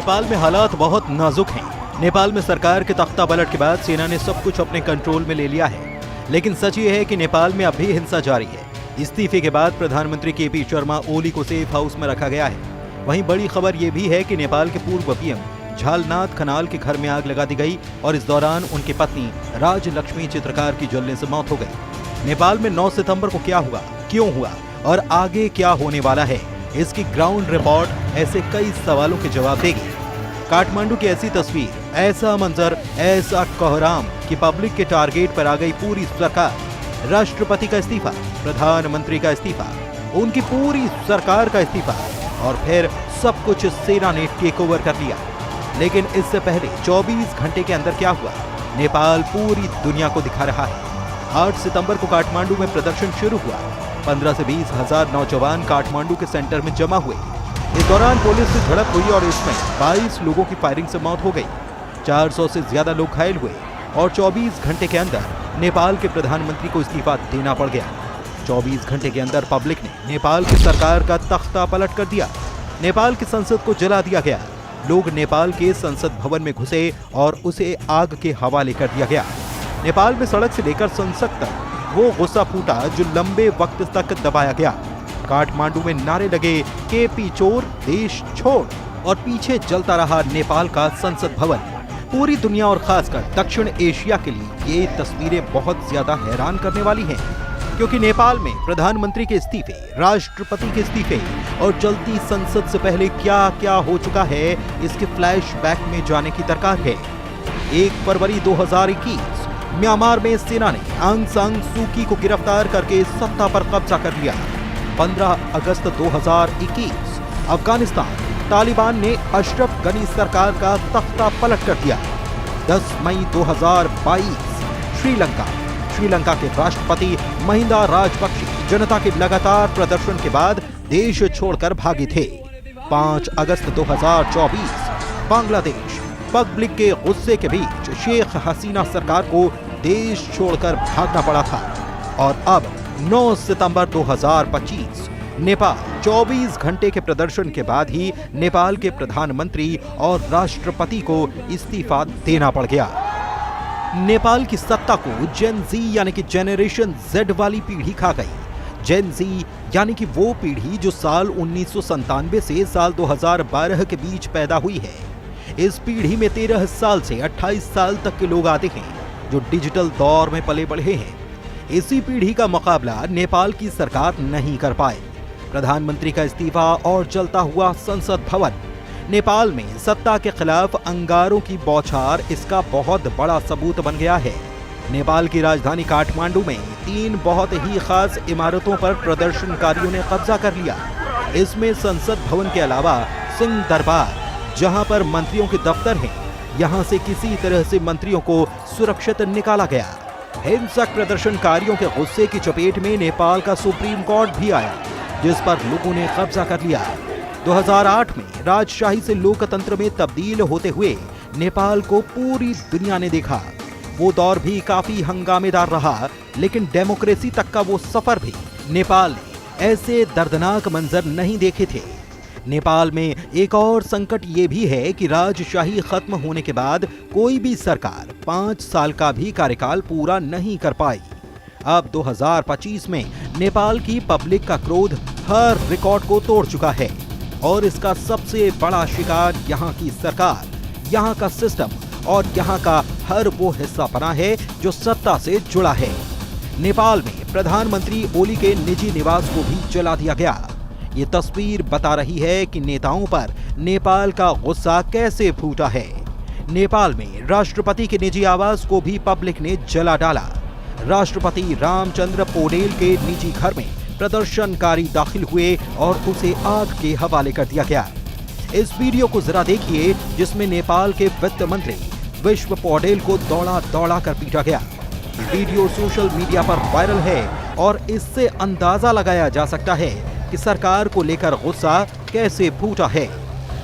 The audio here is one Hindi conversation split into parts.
नेपाल में हालात बहुत नाजुक हैं। नेपाल में सरकार के तख्ता पलट के बाद सेना ने सब कुछ अपने कंट्रोल में ले लिया है, लेकिन सच ये है कि नेपाल में अब भी हिंसा जारी है। इस्तीफे के बाद प्रधानमंत्री केपी शर्मा ओली को सेफ हाउस में रखा गया है। वहीं बड़ी खबर ये भी है कि नेपाल के पूर्व पीएम झालनाथ खनाल के घर में आग लगा दी गई और इस दौरान उनकी पत्नी राजलक्ष्मी चित्रकार की जलने से मौत हो गई। नेपाल में 9 सितंबर को क्या हुआ, क्यों हुआ और आगे क्या होने वाला है, इसकी ग्राउंड रिपोर्ट ऐसे कई सवालों के जवाब देगी। काठमांडू की ऐसी तस्वीर, ऐसा मंजर, ऐसा कोहराम कि पब्लिक के टारगेट पर आ गई पूरी सरकार। राष्ट्रपति का इस्तीफा, प्रधानमंत्री का इस्तीफा, उनकी पूरी सरकार का इस्तीफा और फिर सब कुछ सेना ने टेक ओवर कर लिया। लेकिन इससे पहले 24 घंटे के अंदर क्या हुआ, नेपाल पूरी दुनिया को दिखा रहा है। 8 सितंबर को काठमांडू में प्रदर्शन शुरू हुआ। 15 से 20 हजार नौजवान काठमांडू के सेंटर में जमा हुए। इस दौरान पुलिस से झड़प हुई और इसमें 22 लोगों की फायरिंग से मौत हो गई। 400 से ज्यादा लोग घायल हुए और 24 घंटे के अंदर नेपाल के प्रधानमंत्री को इस्तीफा देना पड़ गया। 24 घंटे के अंदर पब्लिक ने नेपाल की सरकार का तख्ता पलट कर दिया। नेपाल की संसद को जला दिया गया। लोग नेपाल के संसद भवन में घुसे और उसे आग के हवाले कर दिया गया। नेपाल में सड़क से लेकर संसद तक वो गुस्सा फूटा जो लंबे वक्त तक दबाया गया। काठमांडू में नारे लगे केपी चोर, देश छोड़ और पीछे जलता रहा नेपाल का संसद भवन। पूरी दुनिया और खासकर दक्षिण एशिया के लिए ये तस्वीरें बहुत ज्यादा हैरान करने वाली हैं, क्योंकि नेपाल में प्रधानमंत्री के इस्तीफे, राष्ट्रपति के इस्तीफे और चलती संसद से पहले क्या क्या हो चुका है, इसके फ्लैशबैक में जाने की दरकार है। 1 फरवरी 2021 म्यांमार में सेना ने आंग सान सू की को गिरफ्तार करके सत्ता पर कब्जा कर लिया। 15 अगस्त 2021 अफगानिस्तान, तालिबान ने अशरफ गनी सरकार का तख्ता पलट कर दिया। 10 मई 2022 श्रीलंका के राष्ट्रपति महिंदा राजपक्षे जनता के लगातार प्रदर्शन के बाद देश छोड़कर भागे थे। 5 अगस्त 2024 बांग्लादेश, पब्लिक के गुस्से के बीच शेख हसीना सरकार को देश छोड़कर भागना पड़ा था। और अब 9 सितंबर 2025 नेपाल, 24 घंटे के प्रदर्शन के बाद ही नेपाल के प्रधानमंत्री और राष्ट्रपति को इस्तीफा देना पड़ गया। नेपाल की सत्ता को जेन जी यानी कि जेनरेशन जेड वाली पीढ़ी खा गई। जेन जी यानी कि वो पीढ़ी जो साल 1997 से साल 2012 के बीच पैदा हुई है। इस पीढ़ी में 13 साल से 28 साल तक के लोग आते हैं जो डिजिटल दौर में पले बढ़े हैं। इसी पीढ़ी का मुकाबला नेपाल की सरकार नहीं कर पाए। प्रधानमंत्री का इस्तीफा और जलता हुआ संसद भवन, नेपाल में सत्ता के खिलाफ अंगारों की बौछार इसका बहुत बड़ा सबूत बन गया है। नेपाल की राजधानी काठमांडू में 3 बहुत ही खास इमारतों पर प्रदर्शनकारियों ने कब्जा कर लिया। इसमें संसद भवन के अलावा सिंह दरबार, जहां पर मंत्रियों के दफ्तर हैं, यहां से किसी तरह से मंत्रियों को सुरक्षित निकाला गया। हिंसक प्रदर्शनकारियों के गुस्से की चपेट में नेपाल का सुप्रीम कोर्ट भी आया, जिस पर लोगों ने कब्जा कर लिया। 2008 में राजशाही से लोकतंत्र में तब्दील होते हुए नेपाल को पूरी दुनिया ने देखा। वो दौर भी काफी हंगामेदार रहा, लेकिन डेमोक्रेसी तक का वो सफर भी नेपाल ने ऐसे दर्दनाक मंजर नहीं देखे थे। नेपाल में एक और संकट ये भी है कि राजशाही खत्म होने के बाद कोई भी सरकार 5 साल का भी कार्यकाल पूरा नहीं कर पाई। अब 2025 में नेपाल की पब्लिक का क्रोध हर रिकॉर्ड को तोड़ चुका है और इसका सबसे बड़ा शिकार यहाँ की सरकार, यहाँ का सिस्टम और यहाँ का हर वो हिस्सा बना है जो सत्ता से जुड़ा है। नेपाल में प्रधानमंत्री ओली के निजी निवास को भी जला दिया गया। ये तस्वीर बता रही है कि नेताओं पर नेपाल का गुस्सा कैसे फूटा है। नेपाल में राष्ट्रपति के निजी आवास को भी पब्लिक ने जला डाला। राष्ट्रपति रामचंद्र पौडेल के निजी घर में प्रदर्शनकारी दाखिल हुए और उसे आग के हवाले कर दिया गया। इस वीडियो को जरा देखिए, जिसमें नेपाल के वित्त मंत्री विश्व पौडेल को दौड़ा दौड़ा कर पीटा गया। वीडियो सोशल मीडिया पर वायरल है और इससे अंदाजा लगाया जा सकता है कि सरकार को लेकर गुस्सा कैसे फूटा है।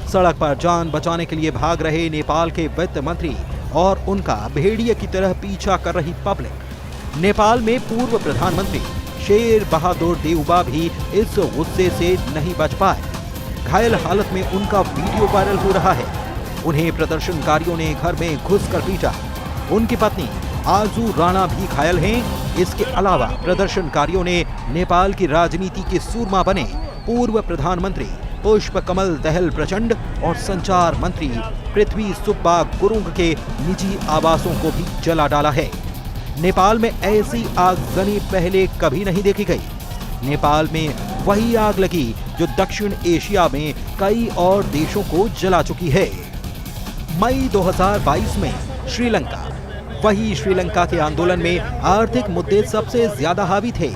सड़क पर जान बचाने के लिए भाग रहे नेपाल के वित्त मंत्री और उनका भेड़िए की तरह पीछा कर रही पब्लिक। नेपाल में पूर्व प्रधानमंत्री शेर बहादुर देउबा भी इस गुस्से से नहीं बच पाए। घायल हालत में उनका वीडियो वायरल हो रहा है। उन्हें प्रदर्शनकारियों ने घर में घुसकर पीटा। उनकी पत्नी आजू राणा भी घायल हैं। इसके अलावा प्रदर्शनकारियों ने नेपाल की राजनीति के सूरमा बने पूर्व प्रधानमंत्री पुष्प कमल दहल प्रचंड और संचार मंत्री पृथ्वी सुब्बा गुरुंग के निजी आवासों को भी जला डाला है। नेपाल में ऐसी आगजनी पहले कभी नहीं देखी गई। नेपाल में वही आग लगी जो दक्षिण एशिया में कई और देशों को जला चुकी है। मई 2022 में श्रीलंका, वही श्रीलंका के आंदोलन में आर्थिक मुद्दे सबसे ज्यादा हावी थे।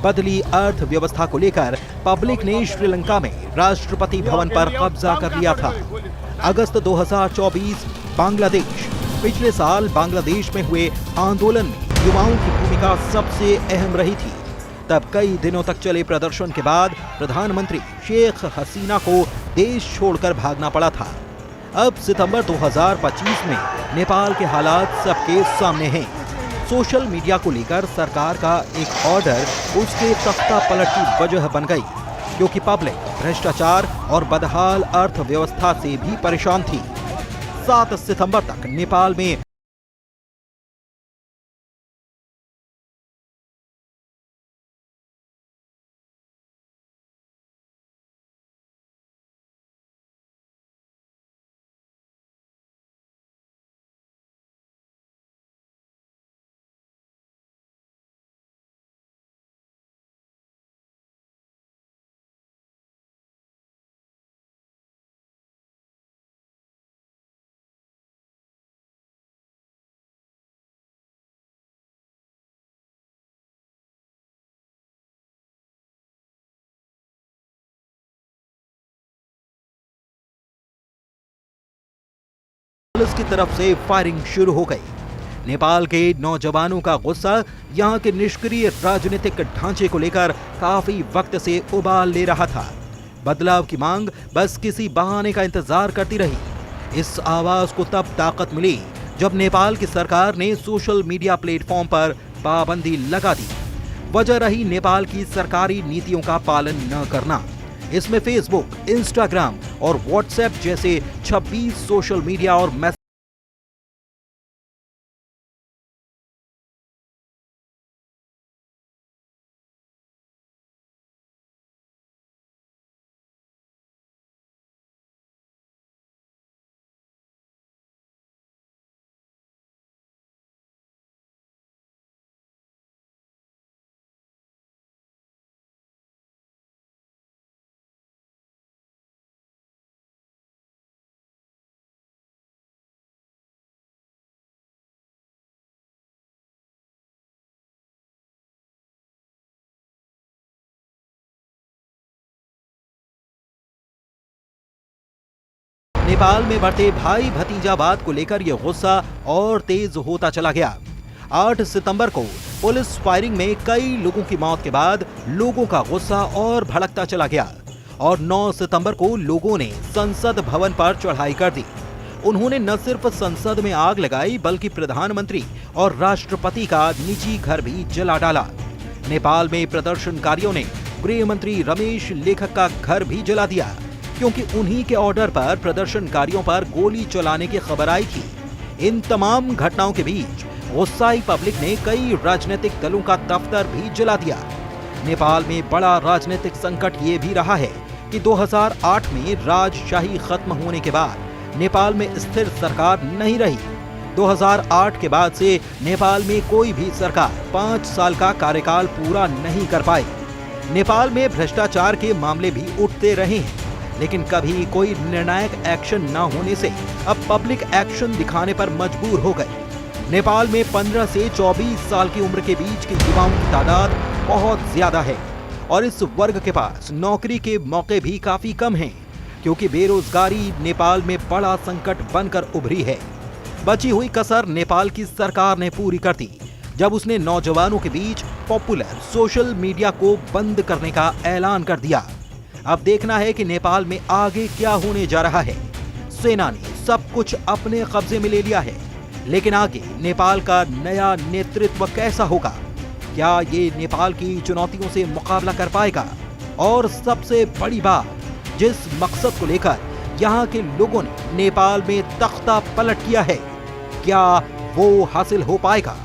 बदली अर्थव्यवस्था को लेकर पब्लिक ने श्रीलंका में राष्ट्रपति भवन पर कब्जा कर लिया था। अगस्त 2024 बांग्लादेश, पिछले साल बांग्लादेश में हुए आंदोलन में युवाओं की भूमिका सबसे अहम रही थी। तब कई दिनों तक चले प्रदर्शन के बाद प्रधानमंत्री शेख हसीना को देश छोड़कर भागना पड़ा था। अब सितंबर 2025 में नेपाल के हालात सबके सामने हैं। सोशल मीडिया को लेकर सरकार का एक ऑर्डर उसके तख्ता पलट की वजह बन गई, क्योंकि पब्लिक भ्रष्टाचार और बदहाल अर्थव्यवस्था से भी परेशान थी। 7 सितंबर तक नेपाल में पुलिस की तरफ से फायरिंग शुरू हो गई। नेपाल के नौजवानों का गुस्सा यहां के निष्क्रिय राजनीतिक ढांचे को लेकर काफी वक्त से उबाल ले रहा था। बदलाव की मांग बस किसी बहाने का इंतजार करती रही। इस आवाज को तब ताकत मिली जब नेपाल की सरकार ने सोशल मीडिया प्लेटफॉर्म पर पाबंदी लगा दी। वजह रही नेपाल की सरकारी नीतियों का पालन न करना। इसमें फेसबुक, इंस्टाग्राम और व्हाट्सएप जैसे 26 सोशल मीडिया और नेपाल में बढ़ते भाई भतीजावाद को लेकर यह गुस्सा और तेज होता चला गया। 8 सितंबर को पुलिस फायरिंग में कई लोगों की मौत के बाद लोगों का गुस्सा और भड़कता चला गया और 9 सितंबर को लोगों ने संसद भवन पर चढ़ाई कर दी। उन्होंने न सिर्फ संसद में आग लगाई बल्कि प्रधानमंत्री और राष्ट्रपति का निजी घर भी जला डाला। नेपाल में प्रदर्शनकारियों ने गृह मंत्री रमेश लेखक का घर भी जला दिया, क्योंकि उन्हीं के ऑर्डर पर प्रदर्शनकारियों पर गोली चलाने की खबर आई थी। इन तमाम घटनाओं के बीच गुस्साई पब्लिक ने कई राजनीतिक दलों का दफ्तर भी जला दिया। नेपाल में बड़ा राजनीतिक संकट ये भी रहा है कि 2008 में राजशाही खत्म होने के बाद नेपाल में स्थिर सरकार नहीं रही। 2008 के बाद से नेपाल में कोई भी सरकार 5 साल का कार्यकाल पूरा नहीं कर पाई। नेपाल में भ्रष्टाचार के मामले भी उठते रहे हैं, लेकिन कभी कोई निर्णायक एक्शन न होने से अब पब्लिक एक्शन दिखाने पर मजबूर हो गए। नेपाल में 15 से 24 साल की उम्र के बीच के युवाओं की तादाद बहुत ज्यादा है और इस वर्ग के पास नौकरी के मौके भी काफी कम हैं, क्योंकि बेरोजगारी नेपाल में बड़ा संकट बनकर उभरी है। बची हुई कसर नेपाल की सरकार ने पूरी कर दी जब उसने नौजवानों के बीच पॉपुलर सोशल मीडिया को बंद करने का ऐलान कर दिया। अब देखना है कि नेपाल में आगे क्या होने जा रहा है। सेना ने सब कुछ अपने कब्जे में ले लिया है, लेकिन आगे नेपाल का नया नेतृत्व कैसा होगा? क्या ये नेपाल की चुनौतियों से मुकाबला कर पाएगा? और सबसे बड़ी बात, जिस मकसद को लेकर यहाँ के लोगों ने नेपाल में तख्ता पलट किया है। क्या वो हासिल हो पाएगा?